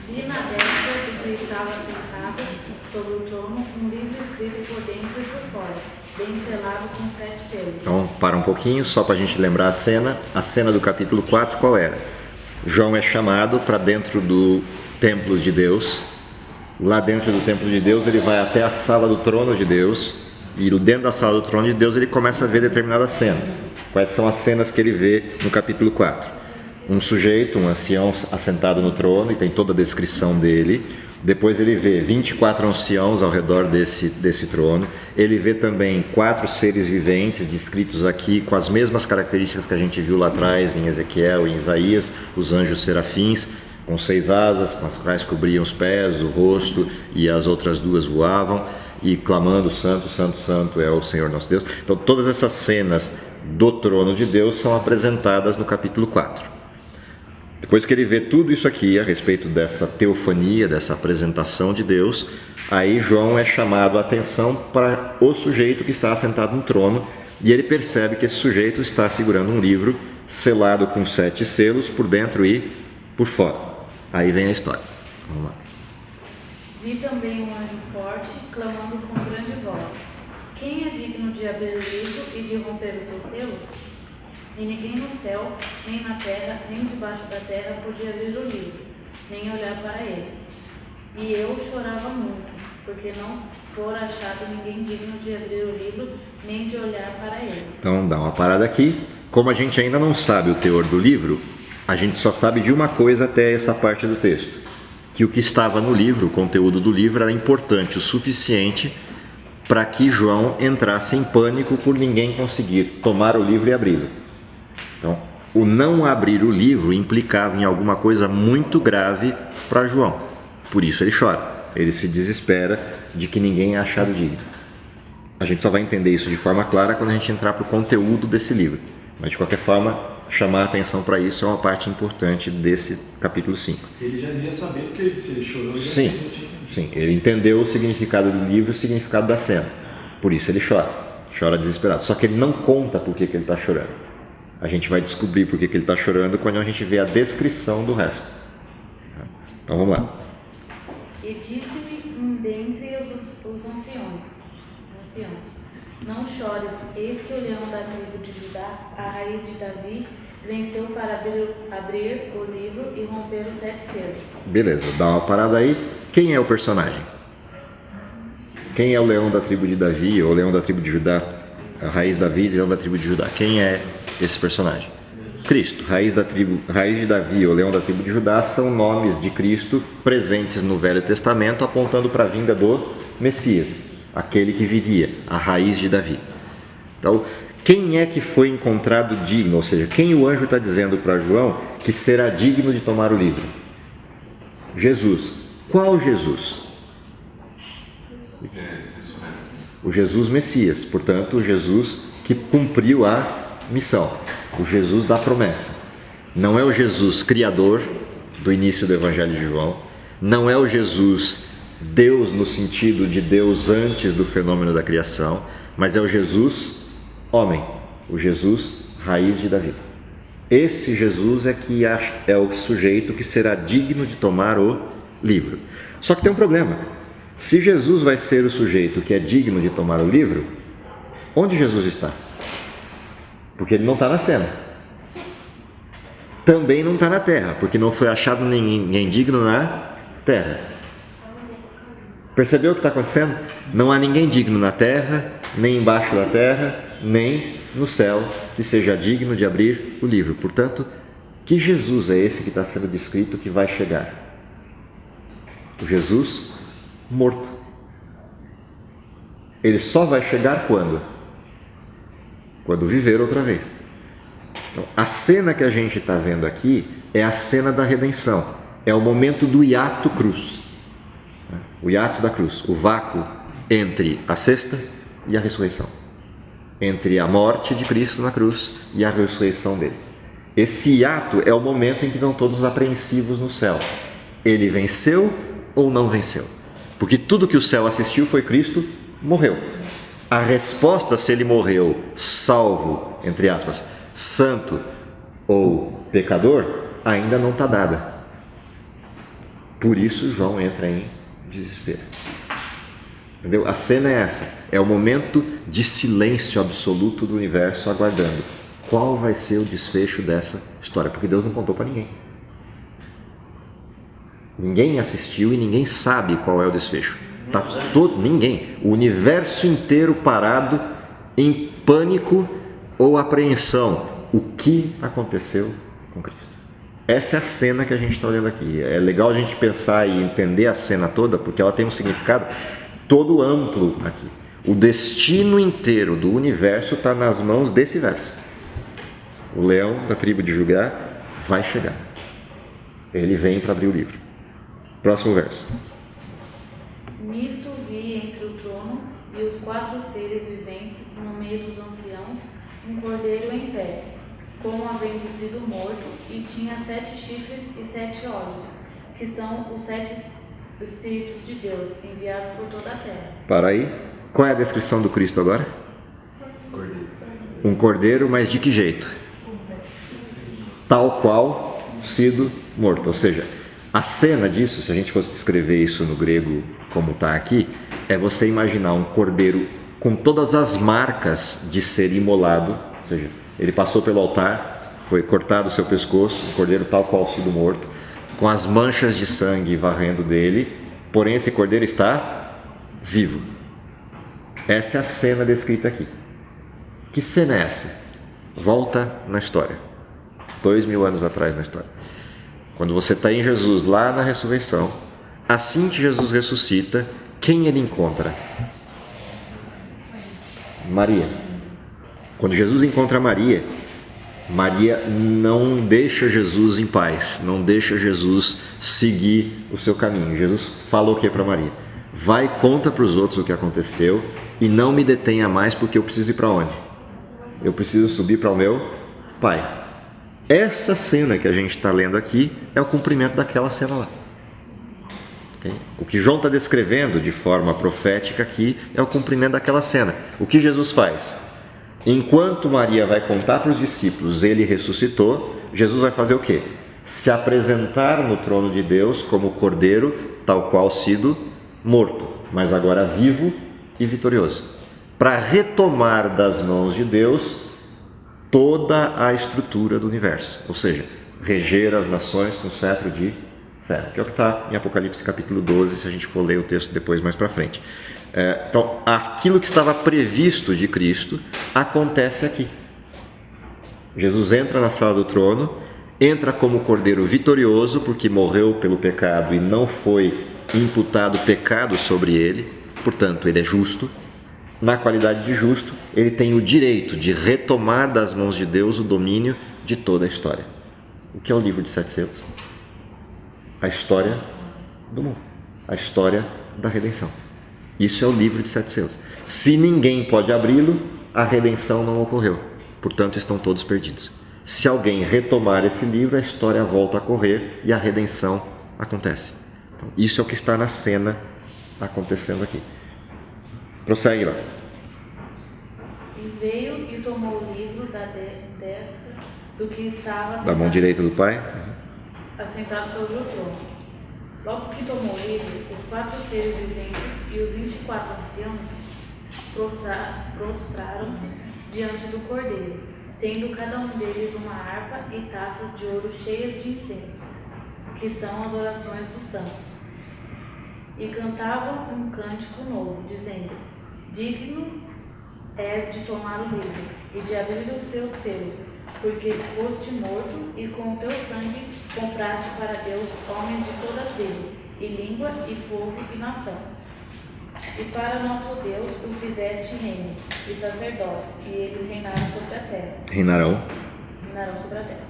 Vi na destra do que estava sentado sobre o trono um livro escrito por dentro e por fora, bem selado com 7 selos. Então, para um pouquinho, só para a gente lembrar a cena do capítulo 4, qual era? João é chamado para dentro do templo de Deus. Lá dentro do templo de Deus, ele vai até a sala do trono de Deus, e dentro da sala do trono de Deus ele começa a ver determinadas cenas. Quais são as cenas que ele vê no capítulo 4? Um sujeito, um ancião assentado no trono, e tem toda a descrição dele. Depois ele vê 24 anciãos ao redor desse trono. Ele vê também 4 seres viventes descritos aqui com as mesmas características que a gente viu lá atrás em Ezequiel e em Isaías, os anjos serafins, com 6 asas, com as quais cobriam os pés, o rosto, e as outras 2 voavam, e clamando: Santo, Santo, Santo é o Senhor nosso Deus. Então todas essas cenas do trono de Deus são apresentadas no capítulo 4. Depois que ele vê tudo isso aqui a respeito dessa teofania, dessa apresentação de Deus, aí João é chamado a atenção para o sujeito que está assentado no trono, e ele percebe que esse sujeito está segurando um livro selado com 7 selos por dentro e por fora. Aí vem a história. Vamos lá. Vi também um anjo forte clamando com grande voz: quem é digno de abrir o livro e de romper os seus selos? E ninguém no céu, nem na terra, nem debaixo da terra podia abrir o livro, nem olhar para ele. E eu chorava muito, porque não fora achado ninguém digno de abrir o livro, nem de olhar para ele. Então dá uma parada aqui. Como a gente ainda não sabe o teor do livro, a gente só sabe de uma coisa até essa parte do texto: que o que estava no livro, o conteúdo do livro, era importante o suficiente para que João entrasse em pânico por ninguém conseguir tomar o livro e abri-lo. Então, o não abrir o livro implicava em alguma coisa muito grave para João. Por isso ele chora, ele se desespera de que ninguém é achado digno. A gente só vai entender isso de forma clara quando a gente entrar para o conteúdo desse livro. Mas, de qualquer forma, chamar a atenção para isso é uma parte importante desse capítulo 5. Ele já devia saber, porque se ele chorou... Sim, ele entendeu o significado do livro e o significado da cena. Por isso ele chora desesperado. Só que ele não conta por que ele está chorando. A gente vai descobrir por que ele está chorando quando a gente vê a descrição do resto. Então vamos lá. E disse-me um dentre os anciãos: não chores, eis que o leão da tribo de Judá, a raiz de Davi, venceu para abrir o livro e romper os 7 selos. Beleza, dá uma parada aí. Quem é o personagem? Quem é o leão da tribo de Davi, ou leão da tribo de Judá? A raiz de Davi, leão da tribo de Judá. Quem é esse personagem? Cristo. Raiz de Davi, ou leão da tribo de Judá, são nomes de Cristo presentes no Velho Testamento, apontando para a vinda do Messias, aquele que viria, a raiz de Davi. Então, quem é que foi encontrado digno? Ou seja, quem o anjo está dizendo para João que será digno de tomar o livro? Jesus. Qual Jesus? O Jesus Messias, portanto, o Jesus que cumpriu a missão, o Jesus da promessa. Não é o Jesus criador do início do Evangelho de João, não é o Jesus Deus no sentido de Deus antes do fenômeno da criação, mas é o Jesus homem, o Jesus raiz de Davi. Esse Jesus é o sujeito que será digno de tomar o livro. Só que tem um problema. Se Jesus vai ser o sujeito que é digno de tomar o livro, onde Jesus está? Porque ele não está na cena. Também não está na terra, porque não foi achado ninguém digno na terra. Percebeu o que está acontecendo? Não há ninguém digno na terra, nem embaixo da terra, nem no céu que seja digno de abrir o livro. Portanto, que Jesus é esse que está sendo descrito que vai chegar? O Jesus morto. Ele só vai chegar quando? Quando viver outra vez. Então, a cena que a gente está vendo aqui é a cena da redenção. É o momento do hiato cruz. O hiato da cruz, o vácuo entre a sexta e a ressurreição. Entre a morte de Cristo na cruz e a ressurreição dele. Esse hiato é o momento em que estão todos apreensivos no céu. Ele venceu ou não venceu? Porque tudo que o céu assistiu foi Cristo morreu. A resposta se ele morreu salvo, entre aspas, santo ou pecador, ainda não está dada. Por isso João entra em desespero. Entendeu? A cena é essa. É o momento de silêncio absoluto do universo, aguardando qual vai ser o desfecho dessa história. Porque Deus não contou para ninguém. Ninguém assistiu e ninguém sabe qual é o desfecho. Tá ninguém. O universo inteiro parado em pânico ou apreensão. O que aconteceu com Cristo? Essa é a cena que a gente está olhando aqui. É legal a gente pensar e entender a cena toda, porque ela tem um significado todo amplo aqui. O destino inteiro do universo está nas mãos desse verso. O leão da tribo de Judá vai chegar. Ele vem para abrir o livro. Próximo verso. Nisto vi entre o trono e os 4 seres viventes, no meio dos anciãos, um cordeiro em pé, como havendo sido morto, e tinha 7 chifres e 7 olhos, que são os 7 Espíritos de Deus, enviados por toda a terra. Para aí. Qual é a descrição do Cristo agora? Um cordeiro, mas de que jeito? Tal qual sido morto. Ou seja, a cena disso, se a gente fosse descrever isso no grego como está aqui, é você imaginar um cordeiro com todas as marcas de ser imolado, ou seja, ele passou pelo altar, foi cortado o seu pescoço, um cordeiro tal qual sido morto, com as manchas de sangue varrendo dele, porém esse cordeiro está vivo. Essa é a cena descrita aqui. Que cena é essa? Volta na história. 2000 anos atrás na história. Quando você está em Jesus, lá na ressurreição, assim que Jesus ressuscita, quem ele encontra? Maria. Quando Jesus encontra Maria, Maria não deixa Jesus em paz, não deixa Jesus seguir o seu caminho. Jesus fala o que para Maria? Vai, conta para os outros o que aconteceu e não me detenha mais, porque eu preciso ir para onde? Eu preciso subir para o meu Pai. Essa cena que a gente está lendo aqui é o cumprimento daquela cena lá. Okay? O que João está descrevendo de forma profética aqui é o cumprimento daquela cena. O que Jesus faz? Enquanto Maria vai contar para os discípulos, ele ressuscitou, Jesus vai fazer o quê? Se apresentar no trono de Deus como cordeiro, tal qual sido morto, mas agora vivo e vitorioso, para retomar das mãos de Deus toda a estrutura do universo, ou seja, reger as nações com cetro de ferro, que é o que está em Apocalipse capítulo 12, se a gente for ler o texto depois mais para frente. Então, aquilo que estava previsto de Cristo acontece aqui. Jesus entra na sala do trono, entra como cordeiro vitorioso, porque morreu pelo pecado e não foi imputado pecado sobre ele, portanto, ele é justo. Na qualidade de justo, ele tem o direito de retomar das mãos de Deus o domínio de toda a história. O que é o livro de 7 selos? A história do mundo, a história da redenção. Isso é o livro de 7 selos. Se ninguém pode abri-lo, a redenção não ocorreu. Portanto, estão todos perdidos. Se alguém retomar esse livro, a história volta a correr e a redenção acontece. Então, isso é o que está na cena acontecendo aqui. Prossegue lá. E veio e tomou o livro da destra do que estava da mão direita do Pai, assentado sobre o trono. Logo que tomou o livro, os 4 seres viventes e os 24 anciãos prostraram-se diante do cordeiro, tendo cada um deles uma harpa e taças de ouro cheias de incenso, que são as orações dos santos. E cantavam um cântico novo, dizendo: digno és de tomar o livro e de abrir os seus selos, porque foste morto e com o teu sangue compraste para Deus homens de toda tribo, e língua, e povo, e nação. E para nosso Deus o fizeste reino e sacerdotes, e eles reinaram sobre a terra. Reinarão Sobre a terra.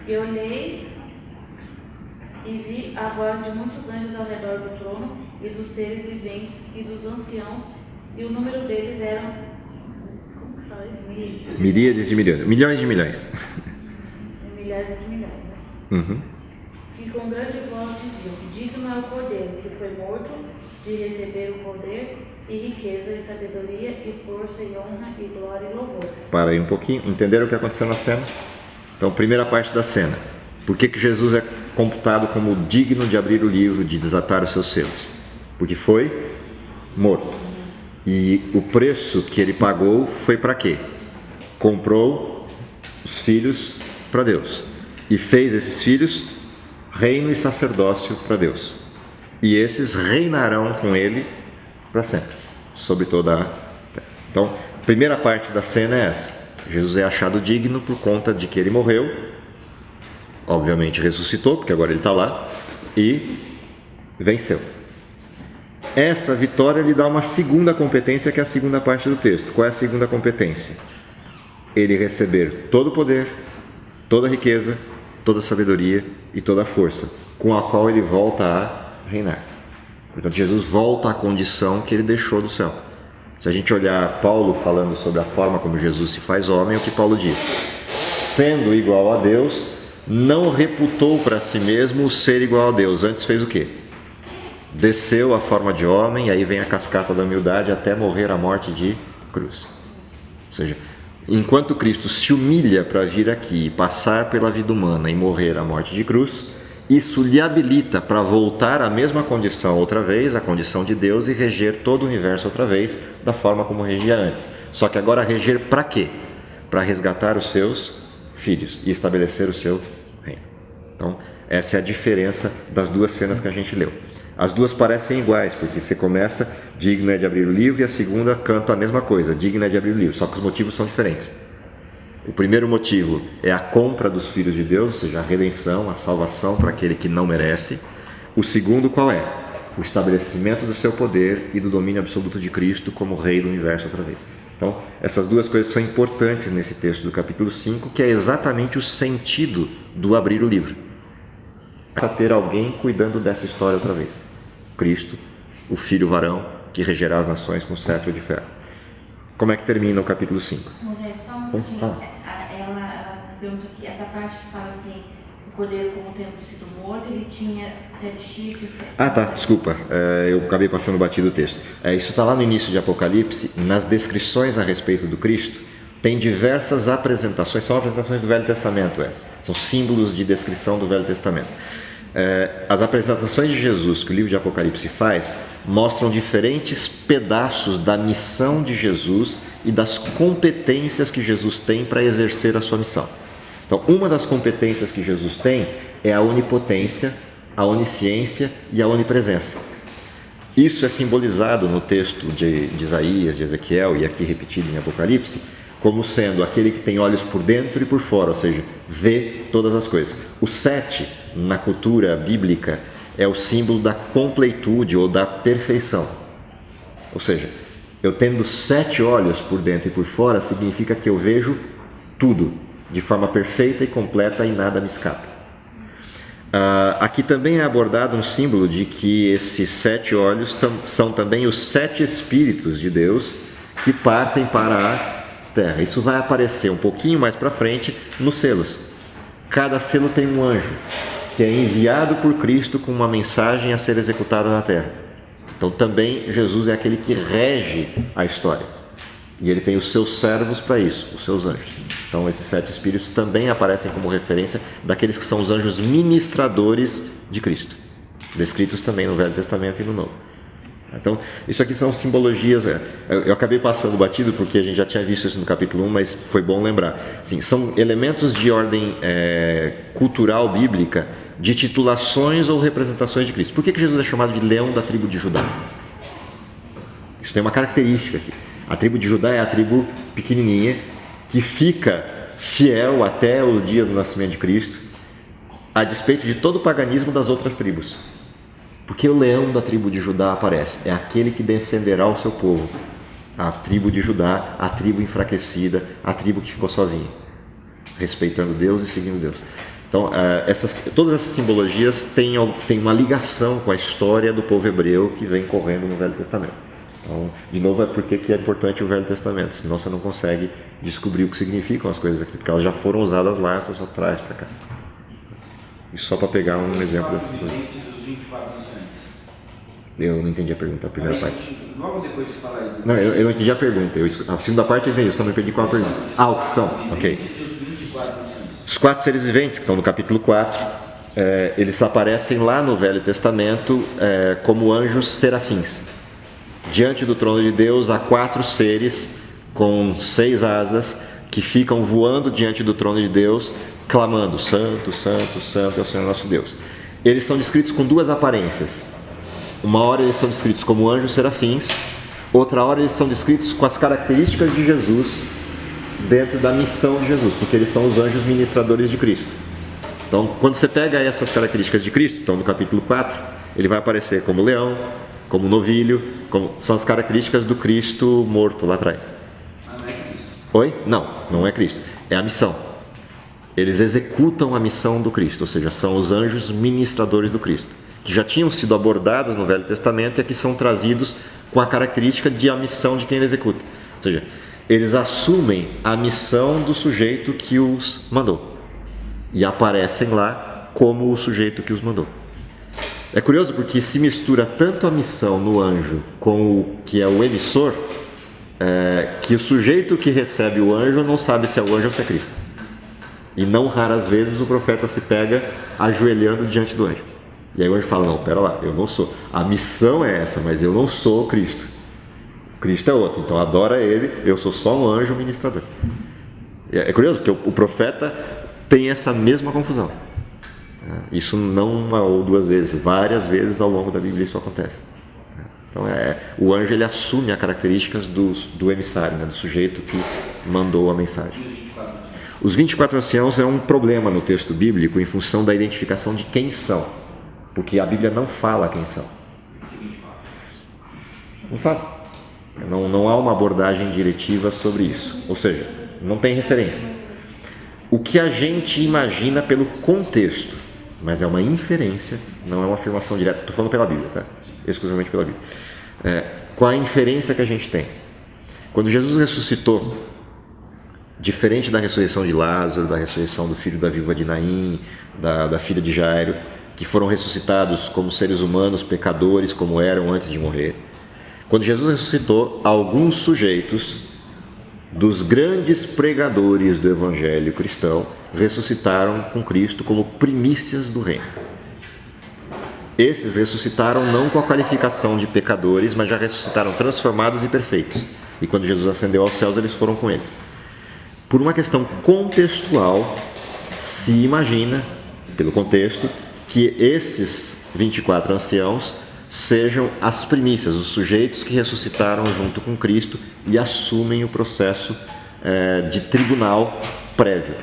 E olhei e vi a voz de muitos anjos ao redor do trono, e dos seres viventes, e dos anciãos, e o número deles eram... Como que fala isso? Miríades de milhões. Milhões de milhões. Milhares de milhões, né? Uhum. E com grande voz diziam: digno é o cordeiro que foi morto de receber o poder e riqueza e sabedoria e força e honra e glória e louvor. Para aí um pouquinho. Entenderam o que aconteceu na cena? Então, primeira parte da cena. Por que Jesus é computado como digno de abrir o livro, de desatar os seus selos? Porque foi morto. E o preço que ele pagou foi para quê? Comprou os filhos para Deus. E fez esses filhos reino e sacerdócio para Deus. E esses reinarão com ele para sempre, sobre toda a terra. Então, a primeira parte da cena é essa. Jesus é achado digno por conta de que ele morreu, obviamente ressuscitou, porque agora ele está lá, e venceu. Essa vitória lhe dá uma segunda competência, que é a segunda parte do texto. Qual é a segunda competência? Ele receber todo o poder, toda a riqueza, toda a sabedoria e toda a força, com a qual ele volta a reinar. Portanto, Jesus volta à condição que ele deixou do céu. Se a gente olhar Paulo falando sobre a forma como Jesus se faz homem, o que Paulo diz? Sendo igual a Deus, não reputou para si mesmo o ser igual a Deus. Antes fez o quê? Desceu a forma de homem, e aí vem a cascata da humildade até morrer a morte de cruz. Ou seja, enquanto Cristo se humilha para vir aqui, passar pela vida humana e morrer a morte de cruz, isso lhe habilita para voltar à mesma condição outra vez, a condição de Deus, e reger todo o universo outra vez, da forma como regia antes. Só que agora reger para quê? Para resgatar os seus filhos e estabelecer o seu reino. Então, essa é a diferença das duas cenas que a gente leu. As duas parecem iguais, porque você começa, digno é de abrir o livro, e a segunda canta a mesma coisa, digno é de abrir o livro, só que os motivos são diferentes. O primeiro motivo é a compra dos filhos de Deus, ou seja, a redenção, a salvação para aquele que não merece. O segundo qual é? O estabelecimento do seu poder e do domínio absoluto de Cristo como Rei do Universo outra vez. Então, essas duas coisas são importantes nesse texto do capítulo 5, que é exatamente o sentido do abrir o livro. Para ter alguém cuidando dessa história outra vez. Cristo, o Filho varão, que regerá as nações com cetro de ferro. Como é que termina o capítulo 5? Moisés, só um minutinho. Ela pergunta aqui, essa parte que fala assim, o cordeiro como tendo sido morto, ele tinha 7 chifres. Ah, tá, desculpa, eu acabei passando batido o texto. Isso está lá no início de Apocalipse, nas descrições a respeito do Cristo, tem diversas apresentações, são apresentações do Velho Testamento essas, são símbolos de descrição do Velho Testamento. As apresentações de Jesus que o livro de Apocalipse faz mostram diferentes pedaços da missão de Jesus e das competências que Jesus tem para exercer a sua missão. Então, uma das competências que Jesus tem é a onipotência, a onisciência e a onipresença. Isso é simbolizado no texto de Isaías, de Ezequiel e aqui repetido em Apocalipse, como sendo aquele que tem olhos por dentro e por fora, ou seja, vê todas as coisas. O 7, na cultura bíblica, é o símbolo da completude ou da perfeição. Ou seja, eu tendo 7 olhos por dentro e por fora, significa que eu vejo tudo, de forma perfeita e completa e nada me escapa. Aqui também é abordado um símbolo de que esses 7 olhos são também os 7 Espíritos de Deus que partem para a terra. Isso vai aparecer um pouquinho mais para frente nos selos. Cada selo tem um anjo que é enviado por Cristo com uma mensagem a ser executada na terra. Então também Jesus é aquele que rege a história. E ele tem os seus servos para isso, os seus anjos. Então esses 7 espíritos também aparecem como referência daqueles que são os anjos ministradores de Cristo, descritos também no Velho Testamento e no Novo. Então, isso aqui são simbologias. Eu acabei passando batido porque a gente já tinha visto isso no capítulo 1, mas foi bom lembrar. Sim, são elementos de ordem cultural bíblica, de titulações ou representações de Cristo. Por que Jesus é chamado de leão da tribo de Judá? Isso tem uma característica aqui. A tribo de Judá é a tribo pequenininha que fica fiel até o dia do nascimento de Cristo, a despeito de todo o paganismo das outras tribos. Porque o leão da tribo de Judá aparece, é aquele que defenderá o seu povo. A tribo de Judá, a tribo enfraquecida, a tribo que ficou sozinha, respeitando Deus e seguindo Deus. Então, todas essas simbologias têm uma ligação com a história do povo hebreu que vem correndo no Velho Testamento. Então, de novo, é porque que é importante o Velho Testamento, senão você não consegue descobrir o que significam as coisas aqui, porque elas já foram usadas lá, você só traz para cá. E só para pegar um exemplo dessas coisas. Eu não entendi a pergunta, a primeira parte. Logo depois que fala aí. Não, eu não entendi a pergunta. A segunda parte eu entendi, eu só não entendi qual a pergunta. O que são? Ok. Os Os 4 seres viventes, que estão no capítulo 4, eles aparecem lá no Velho Testamento como anjos serafins. Diante do trono de Deus há 4 seres com 6 asas que ficam voando diante do trono de Deus, clamando: Santo, Santo, Santo é o Senhor nosso Deus. Eles são descritos com 2 aparências. Uma hora eles são descritos como anjos serafins, outra hora eles são descritos com as características de Jesus dentro da missão de Jesus, porque eles são os anjos ministradores de Cristo. Então, quando você pega essas características de Cristo, então no capítulo 4, ele vai aparecer como leão, como novilho, são as características do Cristo morto lá atrás. Não é Cristo. Oi? Não, não é Cristo, é a missão. Eles executam a missão do Cristo, ou seja, são os anjos ministradores do Cristo, que já tinham sido abordados no Velho Testamento e aqui são trazidos com a característica de a missão de quem ele executa. Ou seja, eles assumem a missão do sujeito que os mandou e aparecem lá como o sujeito que os mandou. É curioso porque se mistura tanto a missão no anjo com o que é o emissor, que o sujeito que recebe o anjo não sabe se é o anjo ou se é Cristo. E não raras vezes o profeta se pega ajoelhando diante do anjo. E aí o anjo fala: não, pera lá, eu não sou. A missão é essa, mas eu não sou Cristo. Cristo é outro, então adora ele, eu sou só um anjo ministrador. É curioso porque o profeta tem essa mesma confusão. Isso não 1 ou 2 vezes, várias vezes ao longo da Bíblia isso acontece. Então o anjo ele assume as características do emissário, né, do sujeito que mandou a mensagem. Os 24 anciãos é um problema no texto bíblico em função da identificação de quem são, porque a Bíblia não fala quem são. Não fala. Não há uma abordagem diretiva sobre isso, ou seja, não tem referência. O que a gente imagina pelo contexto, mas é uma inferência, não é uma afirmação direta. Estou falando pela Bíblia, tá? Exclusivamente pela Bíblia. Qual a inferência que a gente tem? Quando Jesus ressuscitou, diferente da ressurreição de Lázaro, da ressurreição do filho da viúva de Naim, da filha de Jairo, que foram ressuscitados como seres humanos, pecadores, como eram antes de morrer. Quando Jesus ressuscitou, alguns sujeitos dos grandes pregadores do evangelho cristão ressuscitaram com Cristo como primícias do reino. Esses ressuscitaram não com a qualificação de pecadores, mas já ressuscitaram transformados e perfeitos. E quando Jesus ascendeu aos céus, eles foram com eles. Por uma questão contextual, se imagina, pelo contexto, que esses 24 anciãos sejam as primícias, os sujeitos que ressuscitaram junto com Cristo e assumem o processo de tribunal prévio,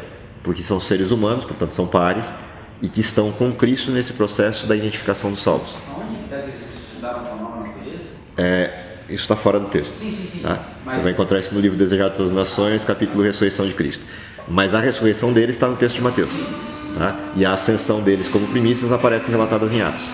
porque são seres humanos, portanto são pares, e que estão com Cristo nesse processo da identificação dos salvos. Onde que está que eles ressuscitaram com a nova natureza? Isso está fora do texto. Sim. Tá? Você vai encontrar isso no livro Desejado das Nações, capítulo Ressurreição de Cristo. Mas a ressurreição deles está no texto de Mateus. Tá? E a ascensão deles como primícias aparece relatada em Atos.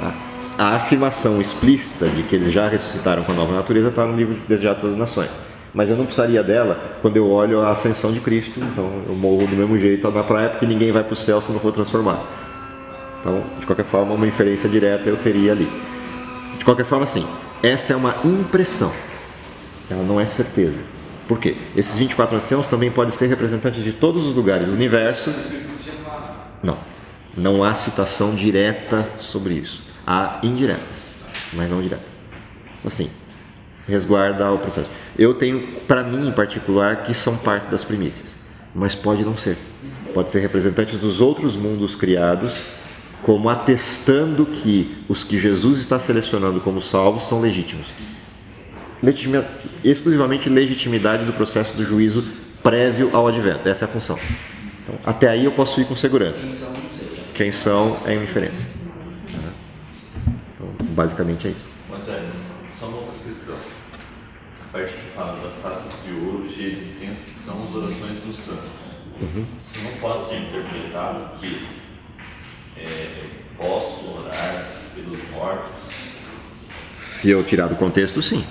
Tá? A afirmação explícita de que eles já ressuscitaram com a nova natureza está no livro Desejado das Nações. Mas eu não precisaria dela quando eu olho a ascensão de Cristo. Então eu morro do mesmo jeito na praia porque ninguém vai para o céu se não for transformado. Então, de qualquer forma, uma inferência direta eu teria ali. De qualquer forma, sim, essa é uma impressão. Ela não é certeza. Por quê? Esses 24 anciãos também podem ser representantes de todos os lugares do universo. Não há citação direta sobre isso. Há indiretas, mas não diretas. Assim, resguarda o processo. Eu tenho, para mim em particular, que são parte das primícias, mas pode não ser. Pode ser representantes dos outros mundos criados, como atestando que os que Jesus está selecionando como salvos são legítimos. Exclusivamente legitimidade do processo do juízo prévio ao advento. Essa é a função. Então, até aí eu posso ir com segurança. Quem são é uma inferência. Então, basicamente é isso. Mas só uma outra questão. A parte que fala das taças de ouro cheias de incenso, que são as orações dos santos. Isso não pode ser interpretado que posso orar pelos mortos? Se eu tirar do contexto, sim.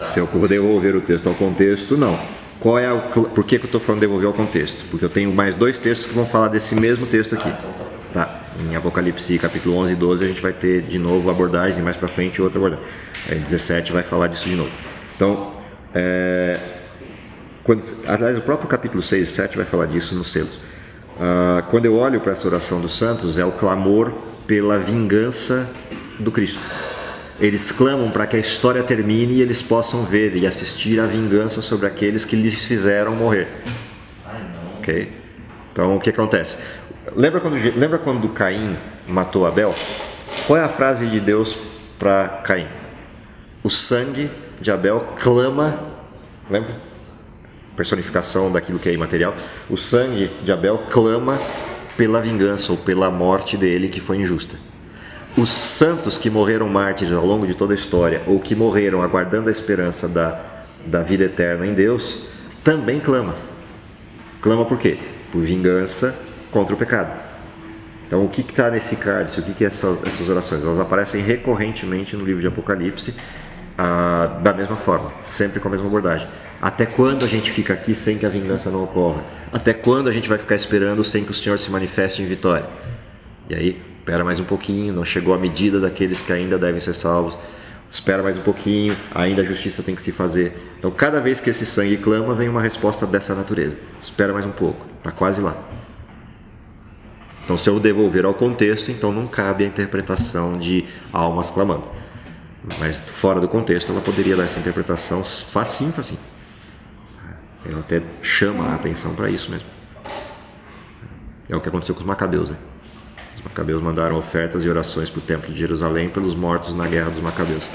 Se eu devolver o texto ao contexto, não. Por que eu estou falando devolver ao contexto? Porque eu tenho mais 2 textos que vão falar desse mesmo texto aqui. Tá? Em Apocalipse capítulo 11 e 12 a gente vai ter de novo abordagem, mais para frente outra abordagem. Aí 17 vai falar disso de novo. Então, aliás, o próprio capítulo 6 e 7 vai falar disso nos selos. Quando eu olho para essa oração dos santos, é o clamor pela vingança do Cristo. Eles clamam para que a história termine e eles possam ver e assistir à vingança sobre aqueles que lhes fizeram morrer. Ok? Então, o que acontece? Lembra quando Caim matou Abel? Qual é a frase de Deus para Caim? O sangue de Abel clama, lembra? Personificação daquilo que é imaterial. O sangue de Abel clama pela vingança ou pela morte dele que foi injusta. Os santos que morreram mártires ao longo de toda a história, ou que morreram aguardando a esperança da vida eterna em Deus, também clama. Clama por quê? Por vingança contra o pecado. Então, o que está nesse cálice? O que é essas orações? Elas aparecem recorrentemente no livro de Apocalipse, da mesma forma, sempre com a mesma abordagem. Até quando a gente fica aqui sem que a vingança não ocorra? Até quando a gente vai ficar esperando sem que o Senhor se manifeste em vitória? E aí, espera mais um pouquinho, não chegou a medida daqueles que ainda devem ser salvos. Espera mais um pouquinho, ainda a justiça tem que se fazer. Então, cada vez que esse sangue clama, vem uma resposta dessa natureza. Espera mais um pouco, está quase lá. Então, se eu devolver ao contexto, então não cabe a interpretação de almas clamando. Mas fora do contexto, ela poderia dar essa interpretação facinho. Ela até chama a atenção para isso mesmo. É o que aconteceu com os macabeus, né? Os macabeus mandaram ofertas e orações para o templo de Jerusalém pelos mortos na guerra dos macabeus,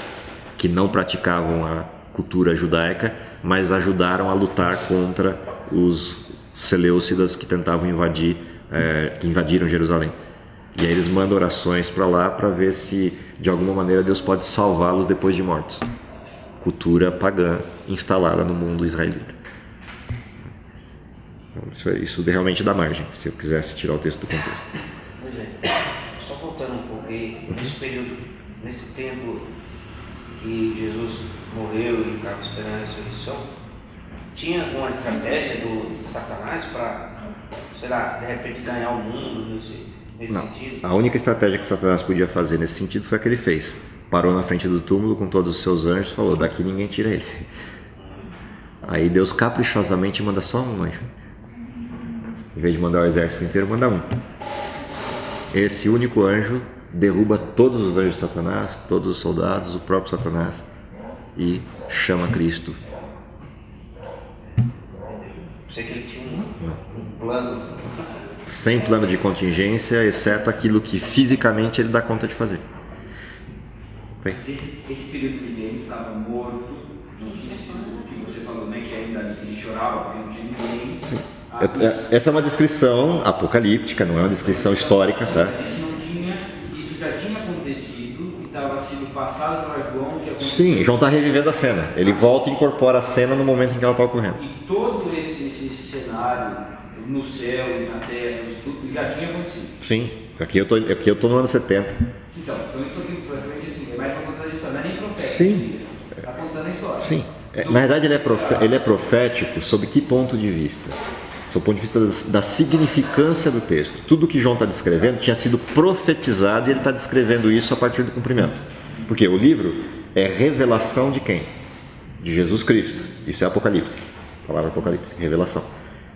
que não praticavam a cultura judaica, mas ajudaram a lutar contra os seleucidas que tentavam que invadiram Jerusalém. E aí eles mandam orações para lá para ver se de alguma maneira Deus pode salvá-los depois de mortos. Cultura pagã instalada no mundo israelita. Então, isso realmente dá margem, se eu quisesse tirar o texto do contexto. Pois é. Só voltando um pouco aí, nesse período, nesse tempo que Jesus morreu e estava esperando a ressurreição, tinha uma estratégia de Satanás para, sei lá, de repente ganhar o mundo nesse Não. sentido? A única estratégia que Satanás podia fazer nesse sentido foi a que ele fez. Parou na frente do túmulo com todos os seus anjos e falou: daqui ninguém tira ele. Aí Deus caprichosamente manda só um anjo. Em vez de mandar o exército inteiro, manda um. Esse único anjo derruba todos os anjos de Satanás, todos os soldados, o próprio Satanás, e chama Cristo. Sei que ele tinha um plano. Sem plano de contingência, exceto aquilo que fisicamente ele dá conta de fazer. Esse período que ele estava morto, não tinha sido o que você falou, né? Que ainda ele chorava porque não tinha ninguém. Sim. Essa é uma descrição apocalíptica, não é uma descrição histórica, tá? Isso já tinha acontecido e estava sendo passado para João. Que Sim, João está revivendo a cena. Ele volta e incorpora a cena no momento em que ela está ocorrendo. E todo esse cenário no céu e na terra, tudo já tinha acontecido. Sim, aqui eu estou no ano 70. Então isso aqui praticamente assim, é mais uma contando a história, não é nem profético. Sim. Está contando a história. Sim. Na verdade, ele é profético sob que ponto de vista? Sob o ponto de vista da significância do texto. Tudo que João está descrevendo tinha sido profetizado e ele está descrevendo isso a partir do cumprimento. Porque o livro é revelação de quem? De Jesus Cristo. Isso é Apocalipse. A palavra Apocalipse, revelação.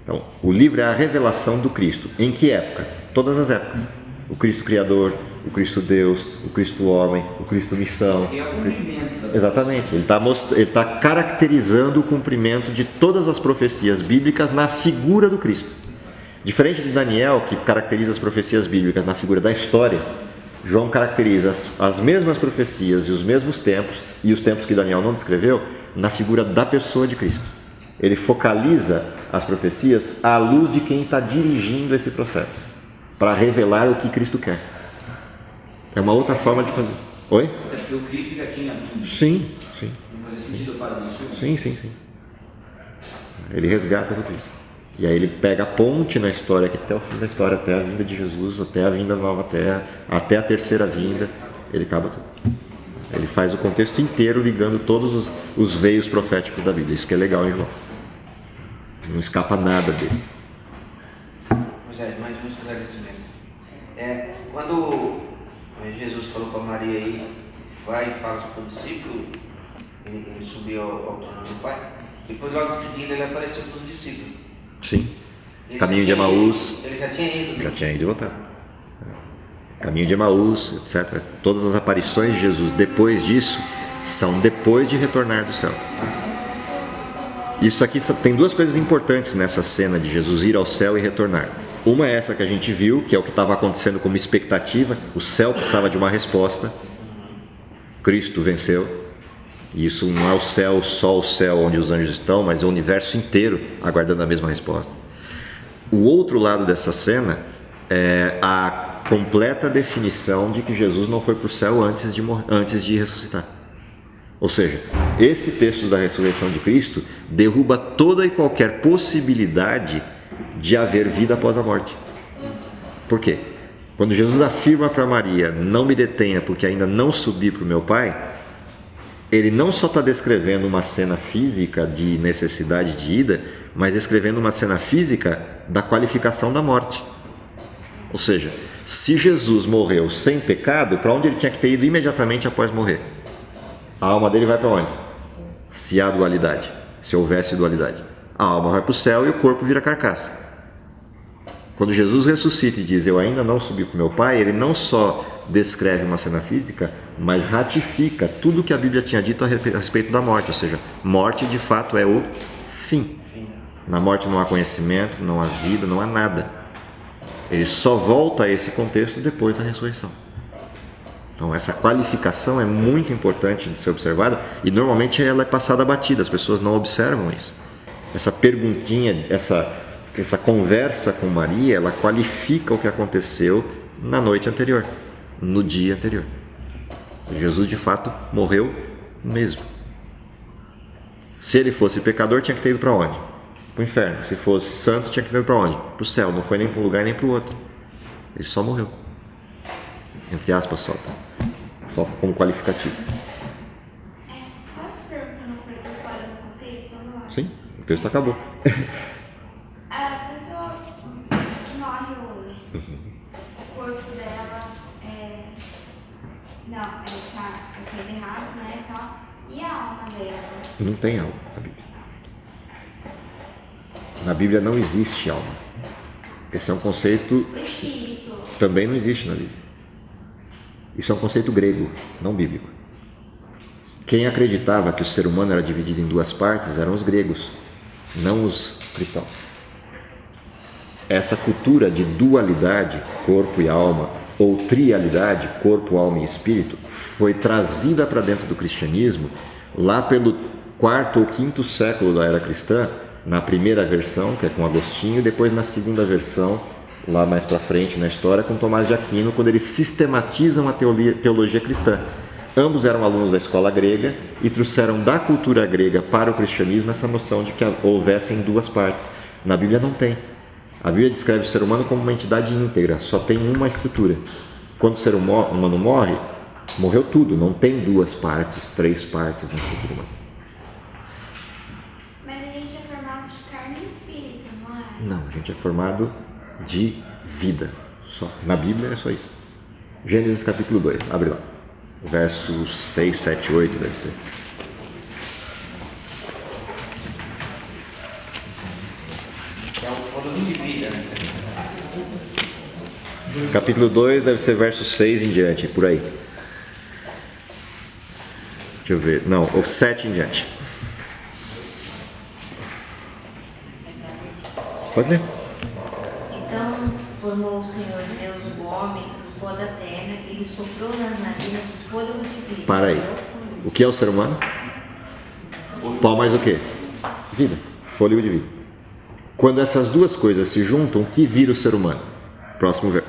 Então, o livro é a revelação do Cristo. Em que época? Todas as épocas. O Cristo Criador, o Cristo Deus, o Cristo Homem, o Cristo Missão. E é o cumprimento. Exatamente. Ele está caracterizando o cumprimento de todas as profecias bíblicas na figura do Cristo. Diferente de Daniel, que caracteriza as profecias bíblicas na figura da história, João caracteriza as mesmas profecias e os mesmos tempos, e os tempos que Daniel não descreveu, na figura da pessoa de Cristo. Ele focaliza as profecias à luz de quem está dirigindo esse processo, para revelar o que Cristo quer. É uma outra forma de fazer. Oi? Até porque o Cristo já tinha vindo. Sim. Não fazia sentido fazer isso. Sim. Ele resgata tudo isso. E aí ele pega a ponte na história, que até o fim da história, até a vinda de Jesus, até a vinda da nova terra, até a terceira vinda, ele acaba tudo. Ele faz o contexto inteiro ligando todos os veios proféticos da Bíblia. Isso que é legal em João. Não escapa nada dele. Pois é, mais um esclarecimento. Quando Jesus falou para Maria aí, vai e fala para o discípulo, ele subiu ao trono do Pai. Depois, logo em seguida, ele apareceu para os discípulos. Sim. Ele Caminho de já tinha Emaús. ido- Ele já tinha ido. Já tinha ido e voltado. Caminho de Emaús, etc. Todas as aparições de Jesus depois disso são depois de retornar do céu. Isso aqui tem duas coisas importantes nessa cena de Jesus ir ao céu e retornar. Uma é essa que a gente viu, que é o que estava acontecendo como expectativa. O céu precisava de uma resposta. Cristo venceu. E isso não é o céu, só o céu onde os anjos estão, mas é o universo inteiro aguardando a mesma resposta. O outro lado dessa cena é a completa definição de que Jesus não foi para o céu antes de ressuscitar. Ou seja, esse texto da ressurreição de Cristo derruba toda e qualquer possibilidade de haver vida após a morte. Por quê? Quando Jesus afirma para Maria, não me detenha porque ainda não subi para o meu Pai, ele não só está descrevendo uma cena física de necessidade de ida, mas descrevendo uma cena física da qualificação da morte. Ou seja, se Jesus morreu sem pecado, para onde ele tinha que ter ido imediatamente após morrer? A alma dele vai para onde? Se há dualidade, se houvesse dualidade. A alma vai para o céu e o corpo vira carcaça. Quando Jesus ressuscita e diz, eu ainda não subi para o meu Pai, ele não só descreve uma cena física, mas ratifica tudo que a Bíblia tinha dito a respeito da morte. Ou seja, morte de fato é o fim. Na morte não há conhecimento, não há vida, não há nada. Ele só volta a esse contexto depois da ressurreição. Então essa qualificação é muito importante de ser observada e normalmente ela é passada batida, as pessoas não observam isso. Essa perguntinha, essa conversa com Maria, ela qualifica o que aconteceu na noite anterior, no dia anterior. Jesus de fato morreu mesmo. Se ele fosse pecador, tinha que ter ido para onde? Para o inferno. Se fosse santo, tinha que ter ido para onde? Para o céu. Não foi nem para um lugar nem para o outro. Ele só morreu. Entre aspas, só, tá? Só como qualificativo. Posso perguntar uma coisa fora do contexto agora? Sim, o texto acabou. A pessoa que morre hoje, o corpo dela tá enterrado, né? Tal, e a alma dela? Não tem alma na Bíblia. Na Bíblia não existe alma. Esse é um conceito O espírito. também não existe na Bíblia. Isso é um conceito grego, não bíblico. Quem acreditava que o ser humano era dividido em duas partes eram os gregos, não os cristãos. Essa cultura de dualidade, corpo e alma, ou trialidade, corpo, alma e espírito, foi trazida para dentro do cristianismo lá pelo 4º ou 5º século da era cristã, na primeira versão, que é com Agostinho, e depois na segunda versão, lá mais para frente na história, com Tomás de Aquino, quando eles sistematizam a teologia cristã. Ambos eram alunos da escola grega e trouxeram da cultura grega para o cristianismo essa noção de que houvessem duas partes. Na Bíblia não tem. A Bíblia descreve o ser humano como uma entidade íntegra, só tem uma estrutura. Quando o ser humano morre, morreu tudo, não tem duas partes, três partes na estrutura humana. Mas a gente é formado de carne e espírito, não é? Não, a gente é formado de vida, só. Na Bíblia é só isso. Gênesis capítulo 2, abre lá. Versos 6, 7, 8 deve ser. É um fôlego de vida, né? Capítulo 2 deve ser verso 6 em diante, por aí. Deixa eu ver. Não, o 7 em diante. Pode ler. Então formou o Senhor Deus o homem do pó da terra e lhe soprou nas narinas o fôlego de vida. Para aí. O que é o ser humano? Pó mais o quê? Vida. Fôlego de vida. Quando essas duas coisas se juntam, o que vira o ser humano? Próxima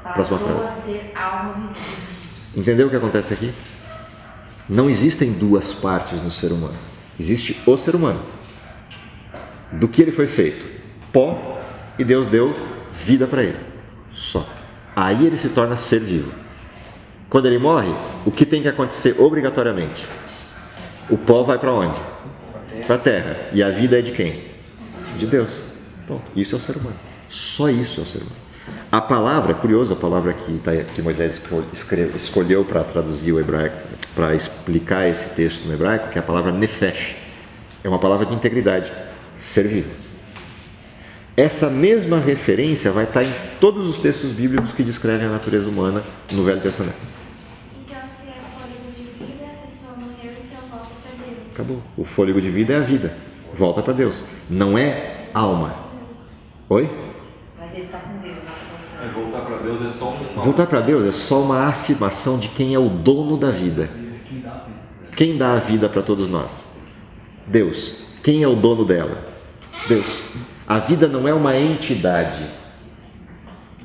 Passou frase. a ser alma vivente. Entendeu o que acontece aqui? Não existem duas partes no ser humano. Existe o ser humano. Do que ele foi feito? Pó, e Deus deu vida para ele. Só. Aí ele se torna ser vivo. Quando ele morre, o que tem que acontecer obrigatoriamente? O pó vai para onde? Para a terra. E a vida é de quem? De Deus. Ponto. Isso é o ser humano. Só isso é o ser humano. A palavra, curiosa a palavra que Moisés escolheu para traduzir o hebraico, para explicar esse texto no hebraico, que é a palavra nefesh. É uma palavra de integridade, ser vivo. Essa mesma referência vai estar em todos os textos bíblicos que descrevem a natureza humana no Velho Testamento. Então, se é o fôlego de vida, a pessoa morreu, então volta para Deus. Acabou. O fôlego de vida é a vida. Volta para Deus. Não é alma. Oi? Mas ele está com Deus. Voltar para Deus é só Voltar para Deus é só uma afirmação de quem é o dono da vida. Quem dá a vida para todos nós? Deus. Quem é o dono dela? Deus. A vida não é uma entidade.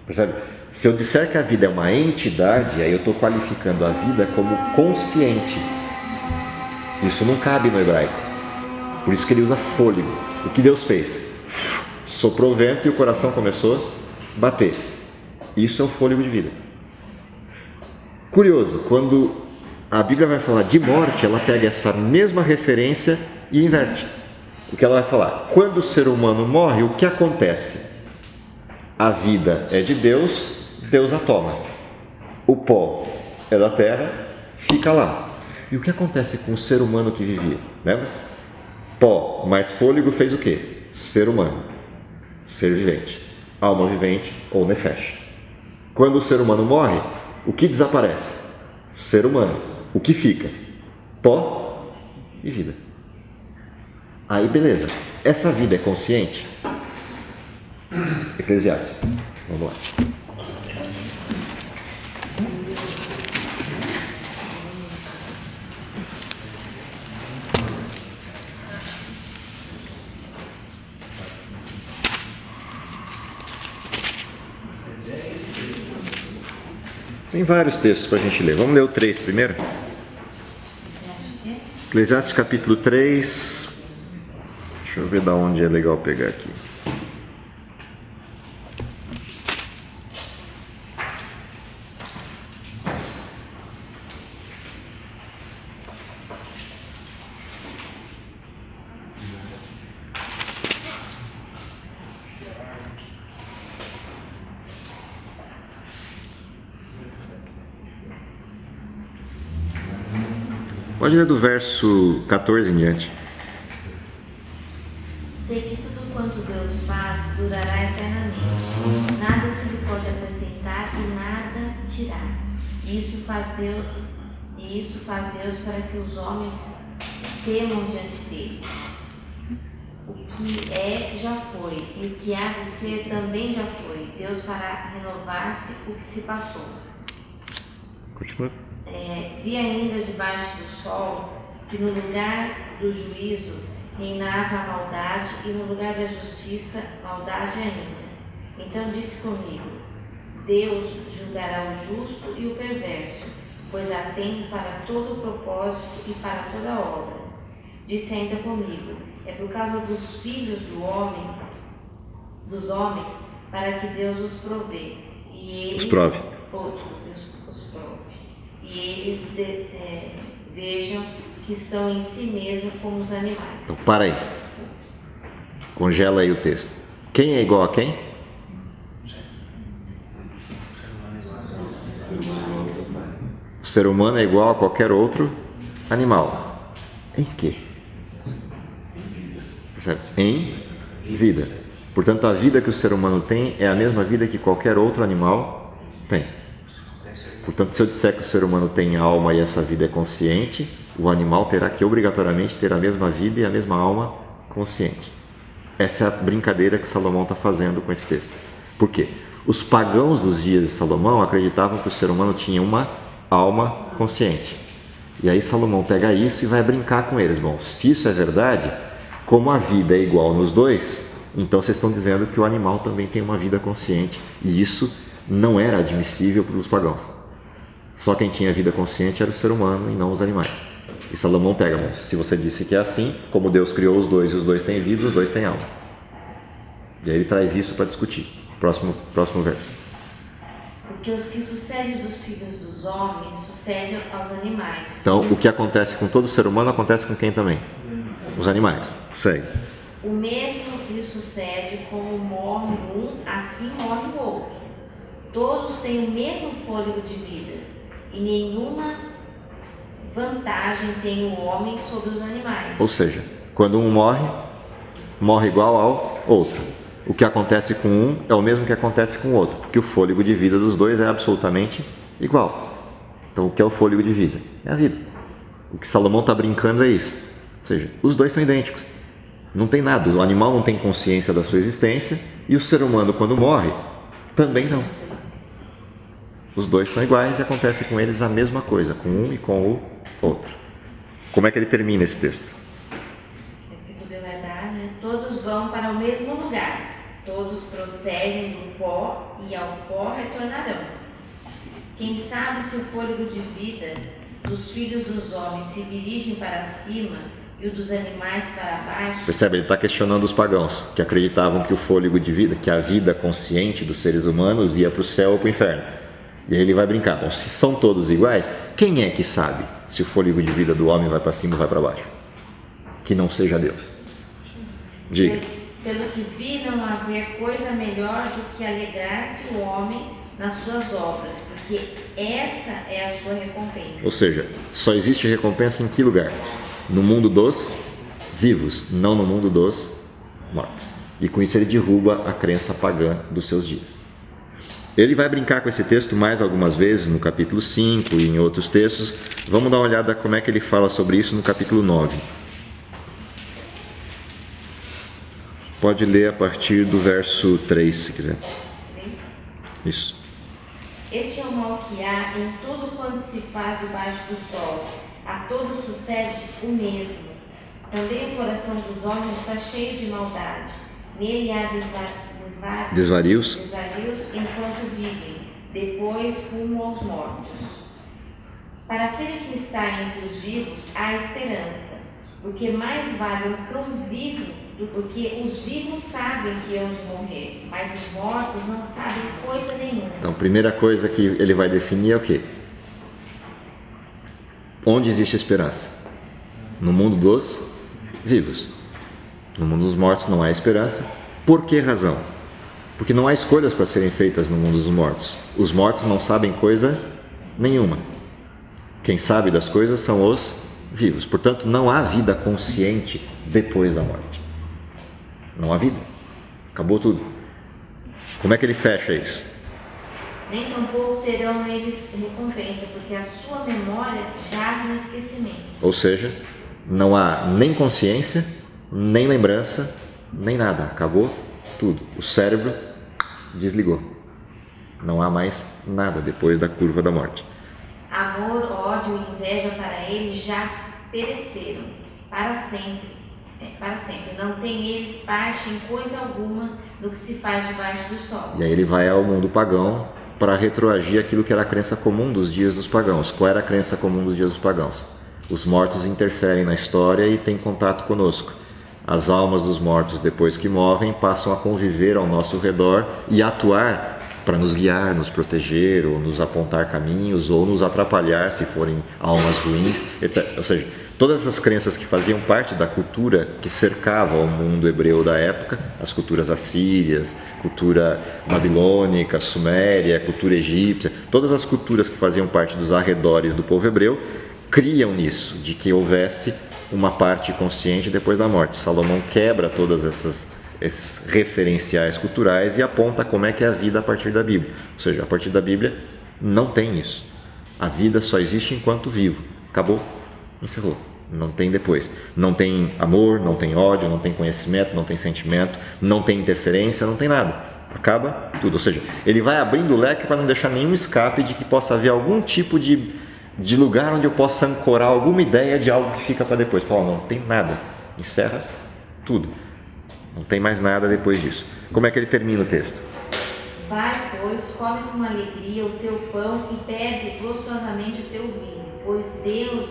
Percebe? Se eu disser que a vida é uma entidade, aí eu estou qualificando a vida como consciente. Isso não cabe no hebraico. Por isso que ele usa fôlego. O que Deus fez? Soprou o vento e o coração começou a bater. Isso é o fôlego de vida. Curioso, quando a Bíblia vai falar de morte, ela pega essa mesma referência e inverte. O que ela vai falar? Quando o ser humano morre, o que acontece? A vida é de Deus, Deus a toma. O pó é da terra, fica lá. E o que acontece com o ser humano que vivia? Lembra? Pó mais fôlego fez o quê? Ser humano, ser vivente, alma vivente ou nefesh. Quando o ser humano morre, o que desaparece? Ser humano. O que fica? Pó e vida. Aí beleza, essa vida é consciente? Eclesiastes, vamos lá. Tem vários textos para a gente ler. Vamos ler o 3 primeiro? Eclesiastes capítulo 3. Deixa eu ver de onde é legal pegar aqui. Pode ler do verso 14 em diante. Sei que tudo quanto Deus faz durará eternamente. Nada se lhe pode acrescentar e nada tirar. E isso faz Deus para que os homens temam diante dele. O que é, já foi, e o que há de ser também já foi. Deus fará renovar-se o que se passou. Continua. Vi ainda debaixo do sol que no lugar do juízo reinava a maldade e no lugar da justiça, maldade ainda. Então disse comigo: Deus julgará o justo e o perverso, pois há tempo para todo o propósito e para toda obra. Disse ainda comigo: é por causa dos filhos dos homens, para que Deus os provê. E eles, os prove. Os prove. E eles vejam que são em si mesmos como os animais. Então, para aí. Congela aí o texto. Quem é igual a quem? O ser humano é igual a qualquer outro animal. Em quê? Percebe? Em vida. Portanto, a vida que o ser humano tem é a mesma vida que qualquer outro animal tem. Portanto, se eu disser que o ser humano tem alma e essa vida é consciente, o animal terá que obrigatoriamente ter a mesma vida e a mesma alma consciente. Essa é a brincadeira que Salomão está fazendo com esse texto. Por quê? Os pagãos dos dias de Salomão acreditavam que o ser humano tinha uma alma consciente. E aí Salomão pega isso e vai brincar com eles. Bom, se isso é verdade, como a vida é igual nos dois, então vocês estão dizendo que o animal também tem uma vida consciente. E isso não era admissível para os pagãos. Só quem tinha vida consciente era o ser humano e não os animais. E Salomão pega, bom, se você disse que é assim, como Deus criou os dois e os dois têm vida, os dois têm alma. E aí ele traz isso para discutir. Próximo verso. Porque os que sucedem dos filhos dos homens sucedem aos animais. Então, o que acontece com todo ser humano acontece com quem também? Os animais. Segue. O mesmo lhe sucede como morre um, assim morre o outro. Todos têm o mesmo fôlego de vida. E nenhuma vantagem tem o homem sobre os animais. Ou seja, Quando um morre, morre igual ao outro. O que acontece com um é o mesmo que acontece com o outro, porque o fôlego de vida dos dois é absolutamente igual. Então, o que é o fôlego de vida? É a vida. O que Salomão está brincando é isso. Ou seja, os dois são idênticos. Não tem nada. O animal não tem consciência da sua existência e o ser humano, quando morre, também não. Os dois são iguais e acontece com eles a mesma coisa, com um e com o outro. Como é que ele termina esse texto? Todos vão para o mesmo lugar, todos procedem do pó e ao pó retornarão. Quem sabe se o fôlego de vida dos filhos dos homens se dirigem para cima e o dos animais para baixo? Percebe? Ele está questionando os pagãos, que acreditavam que o fôlego de vida, que a vida consciente dos seres humanos ia para o céu ou para o inferno. E aí ele vai brincar. Bom, se são todos iguais, quem é que sabe se o fôlego de vida do homem vai para cima ou vai para baixo? Que não seja Deus. Diga. Pelo que vi, não haver coisa melhor do que alegrar-se o homem nas suas obras, porque essa é a sua recompensa. Ou seja, só existe recompensa em que lugar? No mundo dos vivos, não no mundo dos mortos. E com isso ele derruba a crença pagã dos seus dias. Ele vai brincar com esse texto mais algumas vezes no capítulo 5 e em outros textos. Vamos dar uma olhada como é que ele fala sobre isso no capítulo 9. Pode ler a partir do verso 3, se quiser. 3. Isso. Este é o mal que há em tudo quanto se faz debaixo do sol. A todos sucede o mesmo. Também o coração dos homens está cheio de maldade. Nele há desvarios enquanto vivem, depois rumo aos mortos. Para aquele que está entre os vivos há esperança, porque mais vale um cão vivo, porque os vivos sabem que hão de morrer, mas os mortos não sabem coisa nenhuma. Então, a primeira coisa que ele vai definir é o quê? Onde existe esperança? No mundo dos vivos. No mundo dos mortos não há esperança. Por que razão? Porque não há escolhas para serem feitas no mundo dos mortos. Os mortos não sabem coisa nenhuma. Quem sabe das coisas são os vivos. Portanto, não há vida consciente depois da morte. Não há vida. Acabou tudo. Como é que ele fecha isso? Nem tampouco terão eles recompensa, porque a sua memória jaz no esquecimento. Ou seja, não há nem consciência, nem lembrança, nem nada. Acabou tudo. O cérebro desligou. Não há mais nada depois da curva da morte. Amor, ódio e inveja para eles já pereceram para sempre. Para sempre. Não tem eles parte em coisa alguma do que se faz debaixo do sol. E aí ele vai ao mundo pagão para retroagir aquilo que era a crença comum dos dias dos pagãos. Qual era a crença comum dos dias dos pagãos? Os mortos interferem na história e têm contato conosco. As almas dos mortos, depois que morrem, passam a conviver ao nosso redor e atuar para nos guiar, nos proteger, ou nos apontar caminhos, ou nos atrapalhar se forem almas ruins, etc. Ou seja, todas essas crenças que faziam parte da cultura que cercava o mundo hebreu da época, as culturas assírias, cultura babilônica, suméria, cultura egípcia, todas as culturas que faziam parte dos arredores do povo hebreu, criam nisso, de que houvesse uma parte consciente depois da morte. Salomão quebra todas esses referenciais culturais e aponta como é que é a vida a partir da Bíblia. Ou seja, a partir da Bíblia não tem isso. A vida só existe enquanto vivo. Acabou, encerrou. Não tem depois. Não tem amor, não tem ódio, não tem conhecimento, não tem sentimento, não tem interferência, não tem nada. Acaba tudo. Ou seja, ele vai abrindo o leque para não deixar nenhum escape de que possa haver algum tipo de lugar onde eu possa ancorar alguma ideia de algo que fica para depois. Fala, não tem nada. Encerra tudo. Não tem mais nada depois disso. Como é que ele termina o texto? Vai, pois, come com alegria o teu pão e bebe gostosamente o teu vinho, pois Deus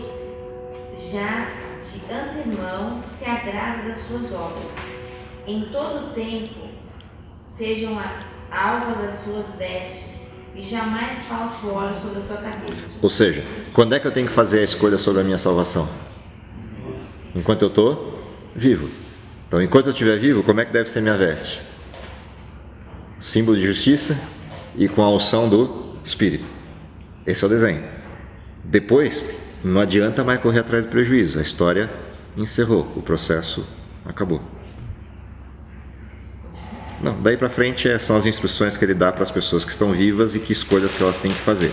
já de antemão se agrada das suas obras. Em todo tempo sejam alvas as suas vestes e jamais falte óleo sobre a tua cabeça. Ou seja, quando é que eu tenho que fazer a escolha sobre a minha salvação? Enquanto eu estou vivo. Então, enquanto eu estiver vivo, como é que deve ser minha veste? Símbolo de justiça e com a unção do Espírito. Esse é o desenho. Depois, não adianta mais correr atrás do prejuízo. A história encerrou, o processo acabou. Não, daí para frente são as instruções que ele dá para as pessoas que estão vivas e que escolhas que elas têm que fazer.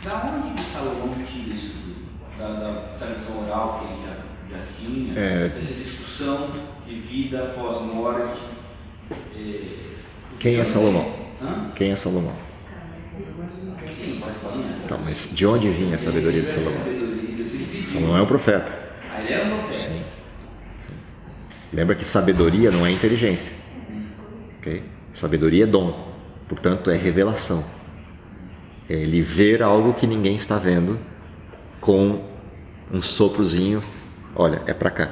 Da onde que Salomão tira isso tudo? Da tradição oral que ele já tinha? Essa discussão de vida após morte? Quem é Salomão? Hã? Quem é Salomão? Sim, pode ser. Então, mas de onde vinha a sabedoria de Salomão? Salomão é um profeta. Aí ele era um profeta. Sim. Lembra que sabedoria não é inteligência. Okay? Sabedoria é dom, portanto é revelação. É ele ver algo que ninguém está vendo com um soprozinho, olha, é para cá.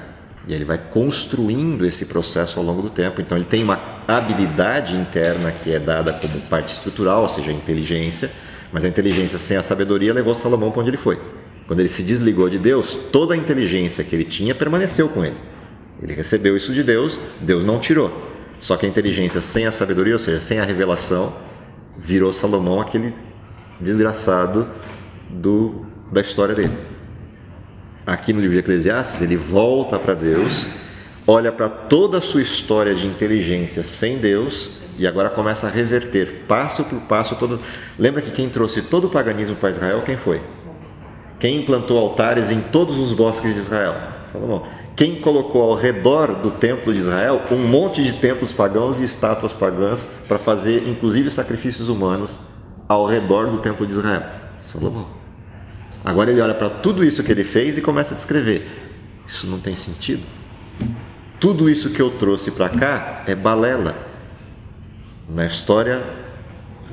E ele vai construindo esse processo ao longo do tempo. Então ele tem uma habilidade interna que é dada como parte estrutural, ou seja, a inteligência, mas a inteligência sem a sabedoria levou Salomão para onde ele foi. Quando ele se desligou de Deus, toda a inteligência que ele tinha permaneceu com ele. Ele recebeu isso de Deus, Deus não tirou. Só que a inteligência sem a sabedoria, ou seja, sem a revelação, virou Salomão aquele desgraçado da história dele. Aqui no livro de Eclesiastes, ele volta para Deus, olha para toda a sua história de inteligência sem Deus e agora começa a reverter, passo por passo, todo. Lembra que quem trouxe todo o paganismo para Israel, quem foi? Quem implantou altares em todos os bosques de Israel? Salomão. Quem colocou ao redor do templo de Israel um monte de templos pagãos e estátuas pagãs para fazer, inclusive, sacrifícios humanos ao redor do templo de Israel? Salomão. Agora ele olha para tudo isso que ele fez e começa a descrever. Isso não tem sentido. Tudo isso que eu trouxe para cá é balela. Na história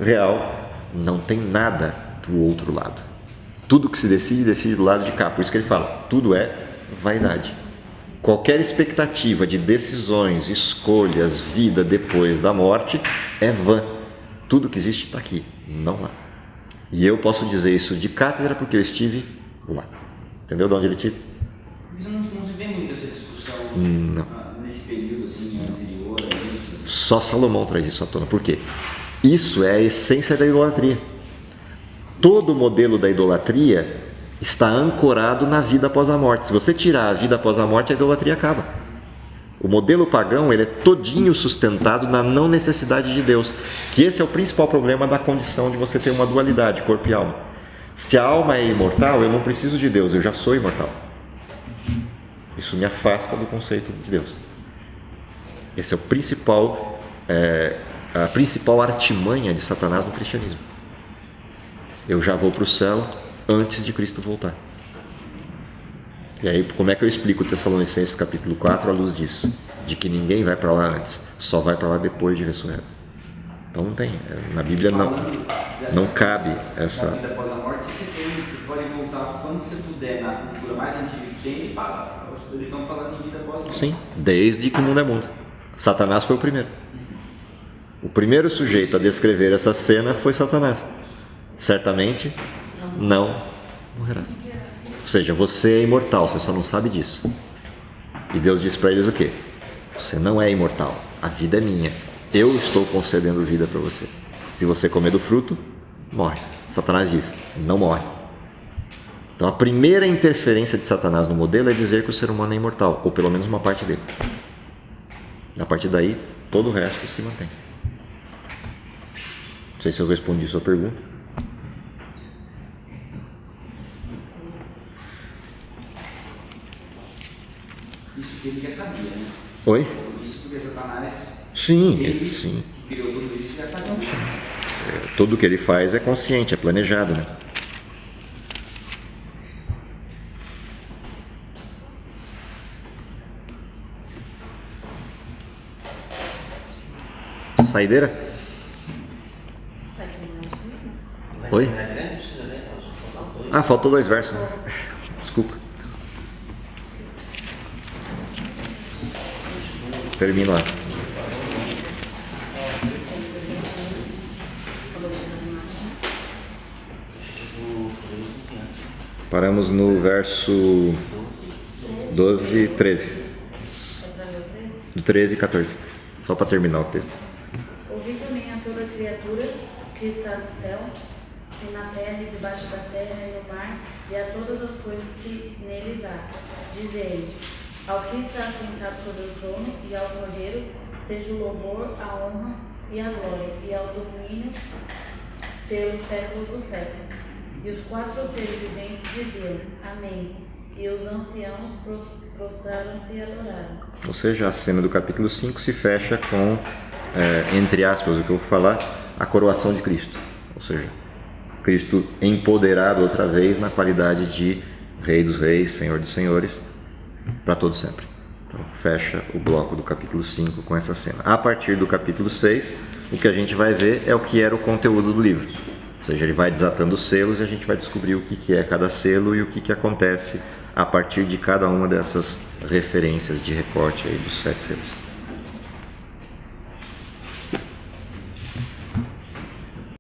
real não tem nada do outro lado. Tudo que se decide do lado de cá. Por isso que ele fala, tudo é vaidade. Qualquer expectativa de decisões, escolhas, vida depois da morte é vã. Tudo que existe está aqui, não lá. E eu posso dizer isso de cátedra porque eu estive lá. Entendeu de onde ele tira? Mas não se vê muito essa discussão nesse período assim, anterior a isso? Só Salomão traz isso à tona. Por quê? Isso é a essência da idolatria. Todo o modelo da idolatria está ancorado na vida após a morte. Se você tirar a vida após a morte, a idolatria acaba. O modelo pagão ele é todinho sustentado na não necessidade de Deus, que esse é o principal problema da condição de você ter uma dualidade, corpo e alma. Se a alma é imortal, eu não preciso de Deus, eu já sou imortal. Isso me afasta do conceito de Deus. Esse é o principal, a principal artimanha de Satanás no cristianismo. Eu já vou para o céu antes de Cristo voltar. E aí, como é que eu explico o Tessalonicenses capítulo 4 à luz disso? De que ninguém vai para lá antes, só vai para lá depois de ressurreto. Então não tem, na Bíblia não cabe essa... Na vida após a morte, você pode voltar quando você puder, na cultura mais antiga que tem, e fala. Eles estão falando em vida após a morte. Sim, desde que o mundo é mundo. Satanás foi o primeiro. O primeiro sujeito a descrever essa cena foi Satanás. Certamente não morrerás. Ou seja, você é imortal, você só não sabe disso. E Deus diz para eles o quê? Você não é imortal, a vida é minha. Eu estou concedendo vida para você. Se você comer do fruto, morre. Satanás diz, não morre. Então a primeira interferência de Satanás no modelo é dizer que o ser humano é imortal, ou pelo menos uma parte dele. A partir daí, todo o resto se mantém. Não sei se eu respondi a sua pergunta. Isso que ele já sabia, né? Oi? Isso porque Satanás... Sim, ele sim. que criou tudo isso já sabia. Tudo que ele faz é consciente, é planejado, né? Saideira? Oi? Ah, faltou 2 versos, né? Desculpa. Termino lá. Paramos no verso 12 e 13. Do 13 e 14. Só para terminar o texto. Ouvi também a toda criatura que está no céu, e na terra, e debaixo da terra, e no mar, e a todas as coisas que neles há. Diz ele, Ao que está sentado sobre o trono e ao Cordeiro seja o louvor, a honra e a glória e ao domínio pelos séculos dos séculos. E os 4 seres viventes diziam: Amém. E os anciãos prostraram-se e adoraram. Ou seja, a cena do capítulo 5 se fecha com, entre aspas, o que eu vou falar, a coroação de Cristo. Ou seja, Cristo empoderado outra vez na qualidade de Rei dos Reis, Senhor dos Senhores, para todo sempre. Então, fecha o bloco do capítulo 5 com essa cena. A partir do capítulo 6, o que a gente vai ver é o que era o conteúdo do livro. Ou seja, ele vai desatando os selos e a gente vai descobrir o que é cada selo e o que acontece a partir de cada uma dessas referências de recorte aí dos 7 selos.